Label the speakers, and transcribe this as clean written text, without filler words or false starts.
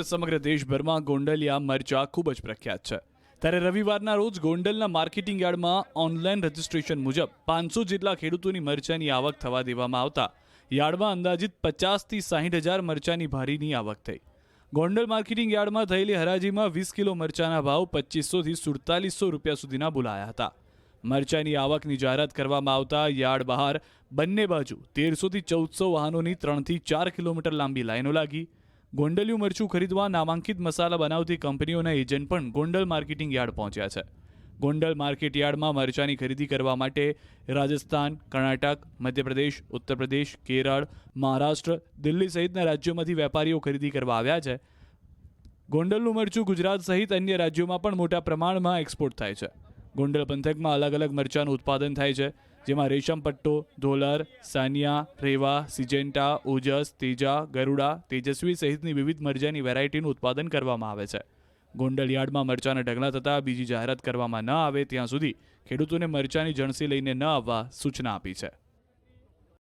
Speaker 1: સમગ્ર દેશભરમાં ગોંડલિયા મરચા ખૂબ જ પ્રખ્યાત છે. ત્યારે રવિવારના રોજ ગોંડલના માર્કેટિંગ યાર્ડમાં ઓનલાઈન રજીસ્ટ્રેશન મુજબ 500 જેટલા ખેડૂતોની મરચાની આવક થવા દેવામાં આવતા યાર્ડમાં અંદાજિત 50 થી 60 હજાર મરચાની ભારીની આવક થઈ. ગોંડલ માર્કેટિંગ યાર્ડમાં થયેલી હરાજીમાં 20 કિલો મરચાના ભાવ 2500 થી 4700 રૂપિયા સુધીના બોલાયા હતા. મરચાની આવકની જાહેરાત કરવામાં આવતા યાર્ડ બહાર બંને બાજુ 1300 થી 1400 વાહનોની 3 થી 4 કિલોમીટર લાંબી લાઈનો લાગી. ગોંડલિયું મરચું ખરીદવા નામાંકિત મસાલા બનાવતી કંપનીઓના એજન્ટ પણ ગોંડલ માર્કેટિંગ યાર્ડ પહોંચ્યા છે. ગોંડલ માર્કેટ યાર્ડમાં મરચાની ખરીદી કરવા માટે રાજસ્થાન, કર્ણાટક, મધ્યપ્રદેશ, ઉત્તર પ્રદેશ, કેરળ, મહારાષ્ટ્ર, દિલ્હી સહિતના રાજ્યોમાંથી વેપારીઓ ખરીદી કરવા આવ્યા છે. ગોંડલનું મરચું ગુજરાત સહિત અન્ય રાજ્યોમાં પણ મોટા પ્રમાણમાં એક્સપોર્ટ થાય છે. ગોંડલ પંથકમાં અલગ અલગ મરચાનું ઉત્પાદન થાય છે, જેમાં રેશમ પટ્ટો, ધોલર, સાનિયા, રેવા, સિજેન્ટા, ઓજસ, તેજા, ગરુડા, તેજસ્વી સહિતની વિવિધ મરચાની વેરાયટીનું ઉત્પાદન કરવામાં આવે છે. ગોંડલ યાર્ડમાં મરચાના ઢગલા થતાં બીજી જાહેરાત કરવામાં ન આવે ત્યાં સુધી ખેડૂતોને મરચાની જણસી લઈને ન આવવા સૂચના આપી છે.